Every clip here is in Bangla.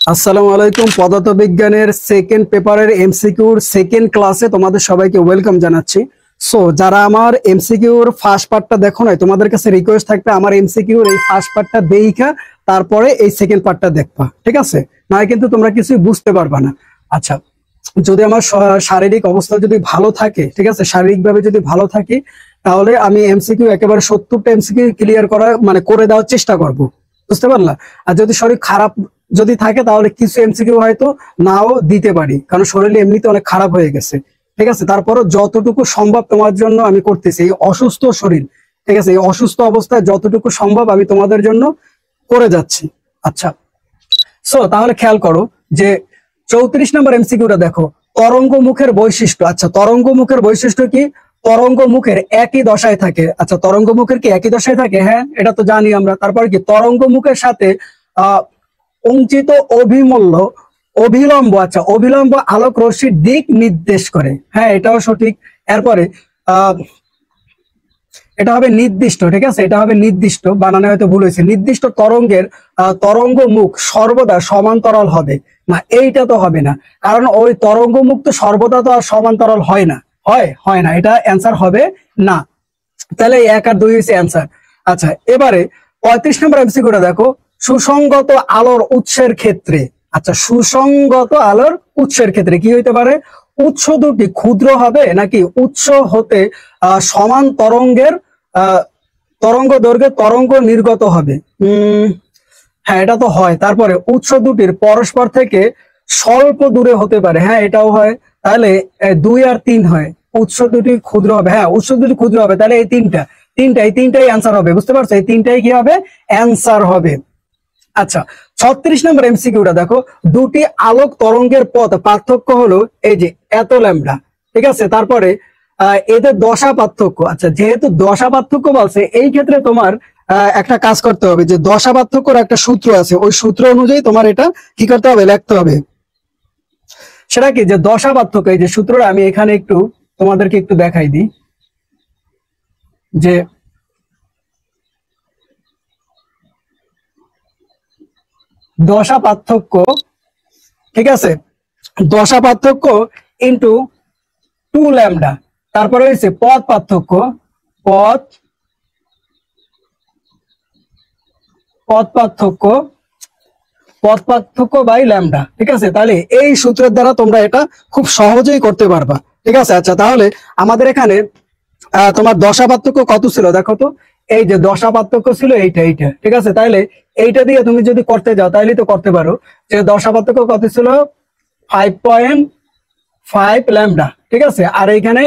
আসসালামু আলাইকুম। পদার্থবিজ্ঞানের সেকেন্ড পেপারের এমসিকিউর সেকেন্ড ক্লাসে তোমাদের সবাইকে ওয়েলকাম জানাচ্ছি। সো যারা আমার এমসিকিউর ফার্স্ট পার্টটা দেখো নাই, তোমাদের কাছে রিকোয়েস্ট থাকবে আমার এমসিকিউর এই ফার্স্ট পার্টটা দেইখা তারপরে এই সেকেন্ড পার্টটা দেখবা, ঠিক আছে? না কিন্তু তোমরা কিছুই বুঝতে পারবা না। আচ্ছা, যদি আমার শারীরিক অবস্থা যদি ভালো থাকে, ঠিক আছে, শারীরিকভাবে যদি ভালো থাকি, তাহলে আমি এমসিকিউ একেবারে 70টা এমসিকিউ ক্লিয়ার করা মানে করে দেওয়ার চেষ্টা করব, বুঝতে পারলা? আর যদি শরীর খারাপ যদি থাকে তাহলে কিছু এমসিকিউ হয়তো নাও দিতে পারি, কারণ শরীর এমনিতে অনেক খারাপ হয়ে গেছে, ঠিক আছে? তারপরও যতটুকু সম্ভব তোমার জন্য আমি করতেছি, এই অসুস্থ শরীর, ঠিক আছে, এই অসুস্থ অবস্থায় যতটুকু সম্ভব আমি তোমাদের জন্য করে যাচ্ছি। আচ্ছা, সো তাহলে খেয়াল করো যে 34 নম্বর এমসিকিউটা দেখো, তরঙ্গ মুখের বৈশিষ্ট্য। আচ্ছা, তরঙ্গ মুখের বৈশিষ্ট্য কি? তরঙ্গ মুখের একই দশায় থাকে। আচ্ছা, তরঙ্গ মুখের কি একই দশায় থাকে? হ্যাঁ, এটা তো জানি আমরা। তারপরে কি তরঙ্গ মুখের সাথে উঞ্চিত অভিলম্ব, আচ্ছা, অভিলম্ব আলোক রশ্মির দিক নির্দেশ করে। হ্যাঁ, এটাও সঠিক। এরপরে এটা হবে নির্দিষ্ট, ঠিক আছে, এটা হবে নির্দিষ্ট, বানানে হয়তো ভুল হয়েছে। নির্দিষ্ট তরঙ্গের তরঙ্গ মুখ সর্বদা সমান্তরাল হবে না, এইটা তো হবে না, কারণ ওই তরঙ্গ মুখ তো সর্বদা তো আর সমান্তরাল হয় না, হয় না, এটা অ্যান্সার হবে না। তাহলে 1 আর 2 হচ্ছে অ্যান্সার। আচ্ছা, এবারে 35 নম্বর এমসিকিউটা দেখো, সুসংগত আলোর উৎসের ক্ষেত্রে। আচ্ছা, সুসংগত আলোর উৎসের ক্ষেত্রে কি হইতে পারে? উৎস দুটি ক্ষুদ্র হবে নাকি উৎস হতে সমান তরঙ্গের তরঙ্গ দৈর্ঘ্যে তরঙ্গ নির্গত হবে? হ্যাঁ, এটা তো হয়। তারপরে উৎস দুটির পরস্পর থেকে স্বল্প দূরে হতে পারে। হ্যাঁ, এটাও হয়। তাহলে 2 আর 3 হয়। উৎস দুটি ক্ষুদ্র হবে। হ্যাঁ, উৎস দুটি ক্ষুদ্র হবে। তাহলে এই তিনটাই অ্যান্সার হবে, বুঝতে পারছো? এই তিনটাই কি হবে? অ্যান্সার হবে। আচ্ছা, 36 নম্বর এমসিকিউটা দেখো, দুটি আলোক তরঙ্গের পথ পার্থক্য হলো এই যে এত ল্যামডা, ঠিক আছে? তারপরে এদের দশা পার্থক্য। আচ্ছা, যেহেতু দশা পার্থক্য বলছে, এই ক্ষেত্রে তোমার একটা কাজ করতে হবে, যে দশা পার্থক্যর একটা সূত্র আছে, ওই সূত্র অনুযায়ী তোমার এটা কি করতে হবে? লিখতে হবে। সেটা কি? যে দশা পার্থক্য, এই যে সূত্রটা আমি এখানে একটু তোমাদেরকে একটু দেখাই দিই, যে দশা পার্থক্য, ঠিক আছে, দশা পার্থক্য ইন্টু 2 ল্যামডা, তারপরে হচ্ছে পথ পার্থক্য, পথ পার্থক্য বাই ল্যামডা, ঠিক আছে? তাহলে এই সূত্রের দ্বারা তোমরা এটা খুব সহজেই করতে পারবা, ঠিক আছে? আচ্ছা, তাহলে আমাদের এখানে তোমার দশা পার্থক্য কত ছিল দেখো তো। এই যে দশা পার্থক্য ছিল এইটা, ঠিক আছে? তাহলে এইটা দিয়ে তুমি যদি করতে যাও তাহলে তো করতে পারো, যে দশা পার্থক্য কত ছিল? 5.5 ল্যামডা, ঠিক আছে? আর এইখানে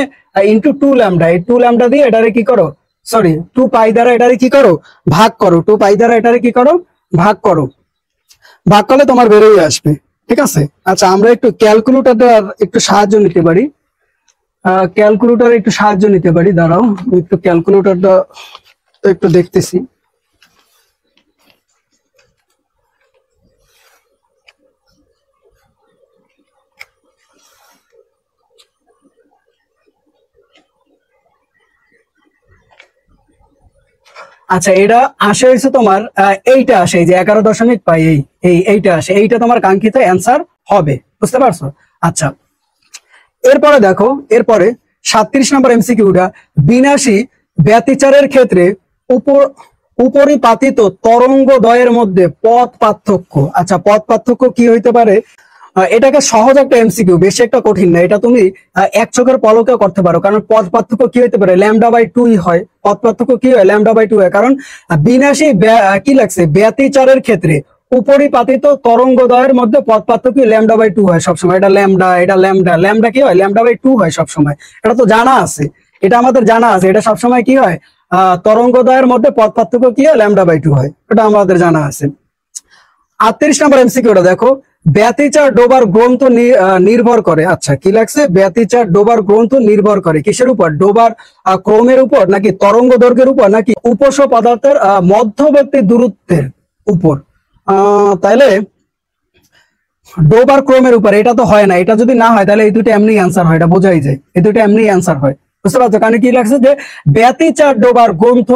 ইন্টু 2 ল্যামডা, এই 2 ল্যামডা দিয়ে এটারে কি করো, সরি 2 পাই দ্বারা এটারে কি করো? ভাগ করো। 2 পাই দ্বারা এটারে কি করো? ভাগ করো। ভাগ করলে তোমার বেরোয় আসবে, ঠিক আছে? আচ্ছা, আমরা একটু ক্যালকুলেটর একটু সাহায্য নিতে পারি, দাঁড়াও একটু ক্যালকুলেটরটা একটু দেখতেছি। আচ্ছা, এটা আসে হয়েছে তোমার এইটা আসে, এই যে 11.5 এইটা আসে, এইটা তোমার কাঙ্ক্ষিত অ্যান্সার হবে, বুঝতে পারছো? আচ্ছা, এরপরে দেখো, এরপরে 37 নম্বর এমসিকিউটা, বিনাশী ব্যতিচারের ক্ষেত্রে উপরিপাতিত তরঙ্গ দ্বয়ের মধ্যে পথ পার্থক্য। আচ্ছা, পথ পার্থক্য কি হইতে পারে? এটাকে সহজ একটা এমসিকিউ, বেশি একটা কঠিন না, এটা তুমি এক চোখের পলকে করতে পারো, কারণ পথ পার্থক্য কি হইতে পারে? λ/2 হয়। পথ পার্থক্য কি হয়? λ/2 হয়, কারণ বিনাশী কি লাগছে? ব্যতিচারের ক্ষেত্রে উপরিপাতিত তরঙ্গদ্বয়ের মধ্যে পথ পার্থক্য λ/2 হয় সবসময়। এটা ল্যামডা কি হয়? λ/2 হয় সবসময়। এটা তো জানা আছে, এটা আমাদের জানা আছে, এটা সবসময় কি হয়? তরঙ্গদ্বয়ের মধ্যে পথ পার্থক্য কি হয়? λ/2 হয়, এটা আমাদের জানা আছে। 38 নম্বর এমসিকিউটা দেখো, ব্যতিচার ডোবার গ্রন্থ নির্ভর করে। আচ্ছা, কি লাগছে? ব্যতিচার ডোবার গ্রন্থ নির্ভর করে কিসের উপর? ডোবার ক্রমের উপর, নাকি তরঙ্গ দৈর্ঘ্যের উপর, নাকি উপস পদার্থের মধ্যবর্তী দূরত্বের উপর? তাইলে ডোবার ক্রমের উপর, এটা তো হয় না। এটা যদি না হয় তাহলে এই দুটো এমনি অ্যান্সার হয়, এটা বোঝাই যায়, এই দুটো এমনি অ্যান্সার হয়, বুঝতে পারছো? কারণ কি লাগছে? যে ব্যতিচার ডোবার গ্রন্থ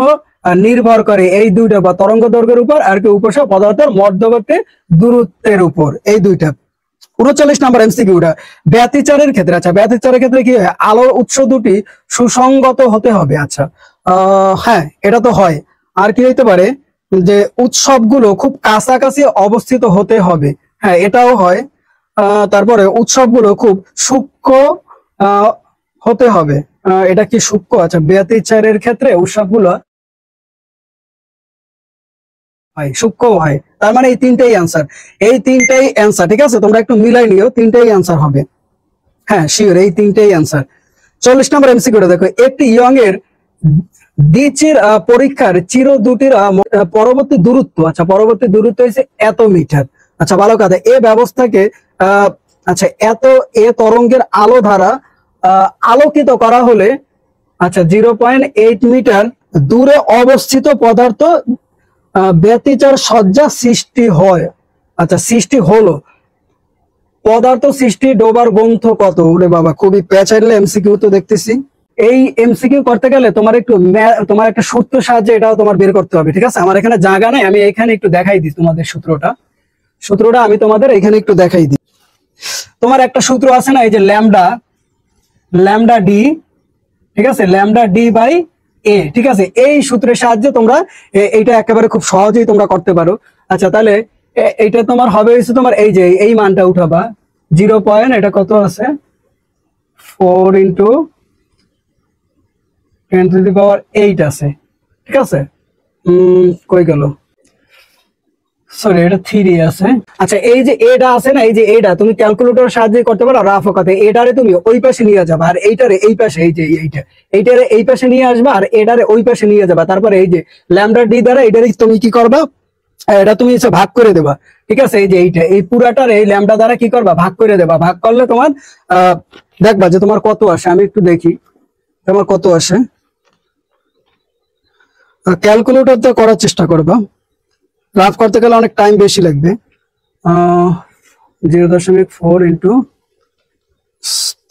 নির্ভর করে এই দুইটা, বা তরঙ্গ দৈর্ঘ্যের উপর আর কি উপসা পদার্থের মধ্যবর্তী দূরত্বের উপর, এই দুইটা। 39 নম্বর এমসিকিউটা ব্যতিচারের ক্ষেত্রে। আচ্ছা, ব্যতিচারের ক্ষেত্রে কি হয়? আলোর উৎস দুটি সুসংগত হতে হবে। আচ্ছা, হ্যাঁ, এটা তো হয়। আর কি হইতে পারে যে উৎসবগুলো খুব কাছাকাছি অবস্থিত হতে হবে। হ্যাঁ, এটাও হয়। তারপরে উৎসবগুলো খুব সূক্ষ্ম হতে হবে। এটা কি সূক্ষ্ম? আচ্ছা, ব্যতিচারের ক্ষেত্রে উৎসবগুলো হয়, সূক্ষ্ম হয়। তার মানে এই তিনটাই অ্যান্সার, এই তিনটাই অ্যান্সার। ঠিক আছে, তোমরা একটু মিলাই নিও, তিনটাই অ্যান্সার হবে। হ্যাঁ, শিওর, এই তিনটাই অ্যান্সার। 40 নম্বর এমসিকিউটা দেখো, একটি ইয়ং এর দ্বিচির পরীক্ষার চির দুটির পরবর্তী দূরত্ব। আচ্ছা, পরবর্তী দূরত্ব হচ্ছে এত মিটার। আচ্ছা, ভালো কথা। এ ব্যবস্থাকে আচ্ছা, এ তরঙ্গের আলো ধারা আলোকিত করা হলে আচ্ছা 0.8 মিটার দূরে অবস্থিত পদার্থ ব্যতিচার সজ্জা সৃষ্টি হয়। আচ্ছা, সৃষ্টি হলো পদার্থ সৃষ্টি ডোবার গ্রন্থ কত? ওরে বাবা, খুবই প্যাচাইলে এমসিকিউ তো দেখতেছি। এই এমসিকিউ করতে গেলে তোমার একটু তোমার একটা সূত্র সাহায্যে এটাও তোমার বের করতে হবে। ঠিক আছে, আমার এখানে জায়গা নাই, আমি এখানে একটু দেখাই দিই তোমাদের সূত্রটা আমি তোমাদের এখানে একটু দেখাই দিই। তোমার একটা সূত্র আছে না, এই যে ল্যামডা ডি, ঠিক আছে, ল্যামডা ডি বাই এ। ঠিক আছে, এই সূত্রের সাহায্যে তোমরা এইটা একেবারে খুব সহজেই তোমরা করতে পারো। আচ্ছা, তাহলে এইটা তোমার হবে হচ্ছে তোমার এই যে এই মানটা উঠাবা 0. এটা কত আছে 4 × 10⁸ আছে। ঠিক আছে, কই গেল, সরি, এটা 3 আছে। আচ্ছা, এই যে এটা আছে না, এই যে এটা তুমি ক্যালকুলেটরের সাহায্যে করতে পারো রাফ অঙ্কতে। এটারে তুমি ওই পাশে নিয়ে যাবে, আর এইটারে এই পাশে, এই যে এইটারে এই পাশে নিয়ে আসবা, আর এটারে ওই পাশে নিয়ে যাবা। তারপরে এই যে ল্যামডা ডি দ্বারা এটারে তুমি কি করবা, এটা তুমি ভাগ করে দেবা। ঠিক আছে, এই যে এই পুরাটার এই ল্যামডা দ্বারা কি করবা, ভাগ করে দেবা। ভাগ করলে তোমার দেখবা যে তোমার কত আসে। আমি একটু দেখি তোমার কত আসে। ক্যালকুলেটর দিয়ে করার চেষ্টা করবা, রাফ করতে গেলে অনেক টাইম বেশি লাগবে। 0.4 ×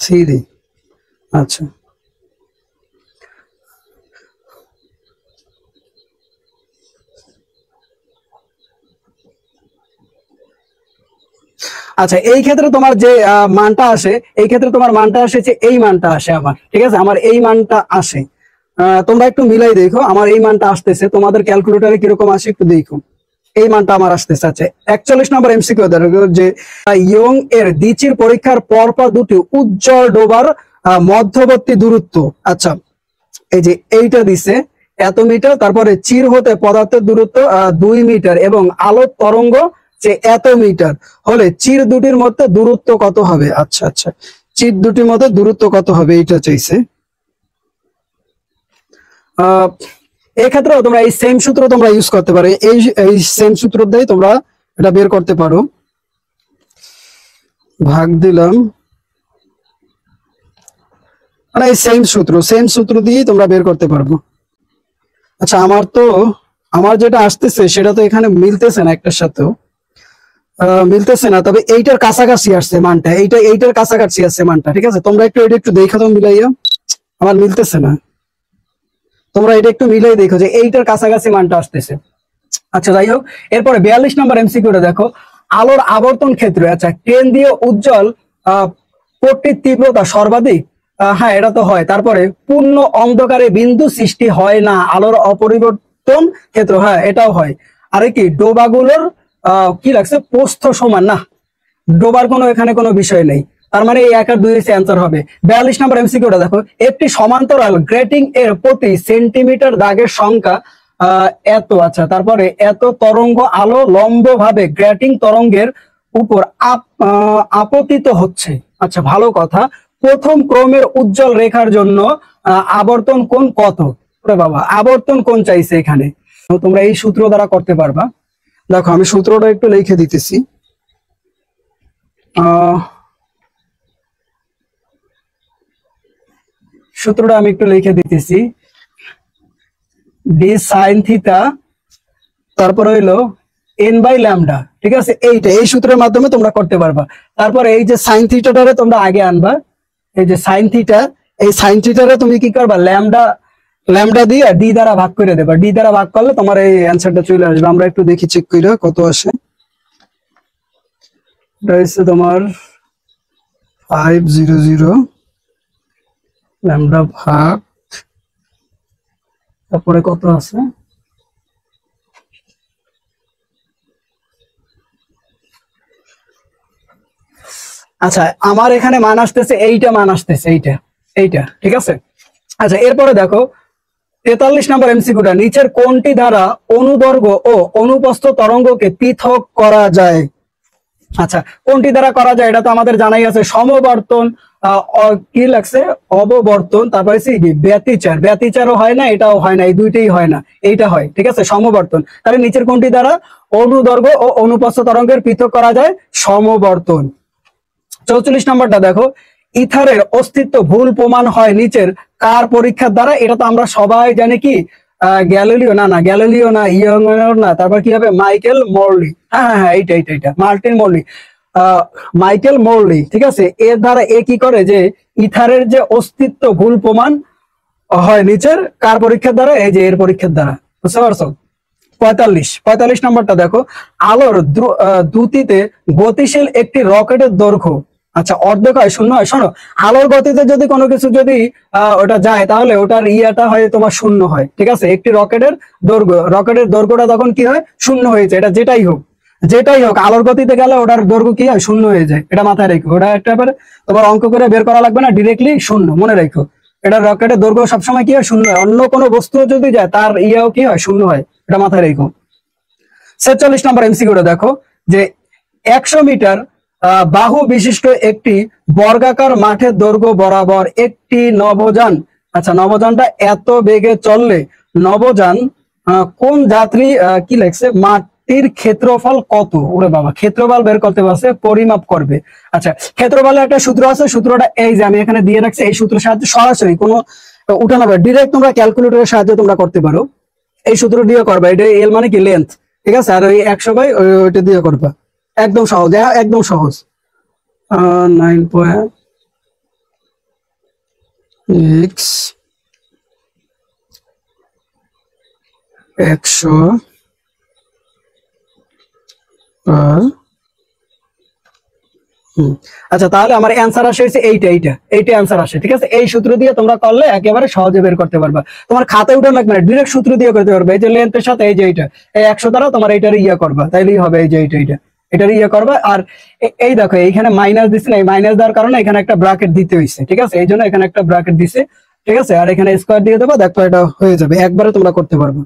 3। আচ্ছা, আচ্ছা, এই ক্ষেত্রে তোমার যে মানটা আসে, এই ক্ষেত্রে তোমার মানটা আসে যে এই মানটা আসে আমার। ঠিক আছে, আমার এই মানটা আসে। তোমরা একটু মিলাই দেখো, আমার এই মানটা আসতেছে, তোমাদের ক্যালকুলেটরে কিরকম আসে একটু দেখো। এই মানটা আমার আসতেছে। আচ্ছা, 41 নম্বর এমসিকিউ দেখো যে ইয়ং এর দ্বিচির পরীক্ষার পরপর দুটি উজ্জ্বল ডোবার মধ্যবর্তী দূরত্ব। আচ্ছা, এই যে এইটা দিছে এত মিটার, তারপরে চির হতে পদার্থের দূরত্ব 2 মিটার এবং আলোর তরঙ্গ যে এত মিটার হলে চির দুটির মধ্যে দূরত্ব কত হবে? আচ্ছা আচ্ছা, চির দুটির মধ্যে দূরত্ব কত হবে এইটা চাইছে। এক্ষেত্রেও তোমরা এই সেম সূত্র তোমরা ইউজ করতে পারো, এই সেম সূত্র দিয়ে তোমরা এটা বের করতে পারো। ভাগ দিলাম, মানে এই সেম সূত্র দিয়ে তোমরা বের করতে পারবো। আচ্ছা, আমার যেটা আসতেছে সেটা তো এখানে মিলতেছে না, একটার সাথেও মিলতেছে না, তবে এইটার কাছাকাছি আসছে মানটা, এইটার কাছাকাছি আসছে মানটা। ঠিক আছে, তোমরা একটু এটা একটু দেখো তো মিলাইয়া, আমার মিলতেছে না, তোমরা এটা একটু মিলাই দেখো যে এইটার কাছাকাছি মানটা আসতেছে। আচ্ছা, যাই হোক, এরপরে 42 নম্বর এমসিকিউটা দেখো, আলোর আবর্তন ক্ষেত্রে। আচ্ছা, কেন্দ্রীয় উজ্জ্বল পট্টির তীব্রতা সর্বাধিক। হ্যাঁ, এটা তো হয়। তারপরে পূর্ণ অন্ধকারে বিন্দু সৃষ্টি হয় না আলোর অপরিবর্তন ক্ষেত্র। হ্যাঁ, এটাও হয়। আরে কি ডোবাগুলোর কি লাগছে, প্রস্থ সমান না, ডোবার এখানে কোনো বিষয় নেই। তার মানে এই 1 আর 2 এর অ্যান্সার হবে। 42 নম্বর এমসিকিউটা দেখো, একটি সমান্তরাল গ্রেটিং এর প্রতি সেন্টিমিটার দাগের সংখ্যা এত। আচ্ছা, তারপরে এত তরঙ্গ আলো লম্ব ভাবে গ্রেটিং তরঙ্গের উপর আপতিত হচ্ছে। আচ্ছা, ভালো কথা। প্রথম ক্রমের উজ্জ্বল রেখার জন্য আবর্তন কোণ কত? বাবা, আবর্তন কোণ চাইছে এখানে, তোমরা এই সূত্র দ্বারা করতে পারবা। দেখো, আমি সূত্রটা একটু লিখে দিতেছি। সূত্রটা আমি একটু লিখে দিতেছি, ডি সাইন থিটা, তারপর হইলো n/λ। ঠিক আছে, এই সূত্রের মাধ্যমে তোমরা করতে পারবা। তারপরে এই যে সাইন থিটাটারে তোমরা আগে আনবা, এই যে সাইন থিটা, এই সাইন থিটারে তুমি কি করবা, ল্যামডা দিয়ে ডি দ্বারা ভাগ করে দেবা, ডি দ্বারা ভাগ করলে তোমার এই অ্যান্সারটা চলে আসবে। আমরা একটু দেখি চেক করে কত আসে। এটা হচ্ছে তোমার 500 ল্যামডা ভাগ, তারপরে কত আছে, আচ্ছা আমার এখানে মান আসতেছে এইটা, মান আসতেছে এইটা এইটা, ঠিক আছে। আচ্ছা এরপরে দেখো 43 নম্বর এমসিকিউটা, নিচের কোনটি দ্বারা অনুদৈর্ঘ্য ও অনুপ্রস্থ তরঙ্গকে পৃথক করা যায়? আচ্ছা কোনটি দ্বারা করা যায় এটা তো আমাদের জানাই আছে, সমবর্তন, কি লাগছে, অববর্তন, তারপরে কি ব্যতিচার, ব্যতিচারও হয় না, এটাও হয় না, এই দুইটাই হয় না, এইটা হয়, ঠিক আছে, সমবর্তন। তাহলে নিচের কোনটি দ্বারা অনুদৈর্ঘ্য ও অনুপ্রস্থ তরঙ্গের পৃথক করা যায়? সমবর্তন। 44 নম্বরটা দেখো, ইথারের অস্তিত্ব ভুল প্রমাণ হয় নিচের কার পরীক্ষার দ্বারা? এটা তো আমরা সবাই জানি, কি গ্যালিলিও, না গ্যালিলিও না, না, তারপর কি হবে, মাইকেল মর্লি, হ্যাঁ এইটা মার্টিন মর্লি, মাইকেল মর্লি, ঠিক আছে। এর দ্বারা এ কি করে যে ইথারের যে অস্তিত্ব ভুল প্রমাণ হয় নিচের কার পরীক্ষার দ্বারা? এই যে এর পরীক্ষার দ্বারা, বুঝতে পারছো। 45 নম্বরটা দেখো, আলোর দ্রুতিতে গতিশীল একটি রকেটের দৈর্ঘ্য, আচ্ছা অর্ধেক হয়, শূন্য হয়। শোনো, আলোর গতিতে যদি কোনো কিছু যদি ওটা যায় তাহলে ওটার ইয়াটা হয় তোমার শূন্য হয়, ঠিক আছে। একটি রকেটের দৈর্ঘ্যটা তখন কি হয়? শূন্য হয়েছে। এটা যেটাই হোক আলোর গতিতে গেলে ওটার দৈর্ঘ্য কি হয়? শূন্য হয়ে যায়। এটা মাথায় রেখো, ওটা একটা তোমার অঙ্ক করে বের করা লাগবে না, ডিরেক্টলি শূন্য মনে রাখো। এটা রকেটের দৈর্ঘ্য সবসময় কি হয়? শূন্য হয়। অন্য কোনো বস্তু যদি যায় তার ইয়াও কি হয়? শূন্য হয়। এটা মাথায় রেখো। 46 নম্বর এমসিকিউটা দেখো, যে 100 মিটার বাহু বিশিষ্ট একটি বর্গাকার মাঠের দৈর্ঘ্য বরাবর একটি নভোযান, আচ্ছা নভোযানটা এত বেগে চললে নভোযান কোন যাত্রী কি লেখছে, মাটির ক্ষেত্রফল কত? ওরে বাবা, ক্ষেত্রফল বের করতে পারছে, পরিমাপ করবে। আচ্ছা ক্ষেত্রফলের একটা সূত্র আছে, সূত্রটা এই যে আমি এখানে দিয়ে রাখছি, এই সূত্রের সাহায্যে সরাসরি কোনো উঠানো ডিরেক্ট তোমরা ক্যালকুলেটরের সাহায্যে তোমরা করতে পারো। এই সূত্র দিয়ে করবা, এটা এল মানে কি লেন্থ, ঠিক আছে, আর ওই 100 বাই ওইটা দিয়ে করবা, একদম সহজ, একদম সহজ। 9.6 100 আচ্ছা তাহলে আমার অ্যান্সার আসে হচ্ছে এইটা অ্যান্সার আসে, ঠিক আছে। এই সূত্র দিয়ে তোমরা করলে একেবারে সহজে বের করতে পারবা। তোমার খাতায় উঠানো লাগবে না, ডিরেক্ট সূত্র দিয়ে করতে পারবে। এই যে লেন্থের সাথে এই যে এইটা, এই 100 দ্বারা তোমার এইটার ইয়া করবা, তাইলেই হবে। এই যে এটার ইয়ে করবা। আর এই দেখো এইখানে মাইনাস দিছে না, এই মাইনাস দেওয়ার কারণে এখানে একটা ব্র্যাকেট দিতে হইছে, ঠিক আছে, এই জন্য এখানে একটা ব্র্যাকেট দিছে, ঠিক আছে। আর এখানে স্কোয়ার দিয়ে দেবো, দেখো এটা হয়ে যাবে, একবারে তোমরা করতে পারবে।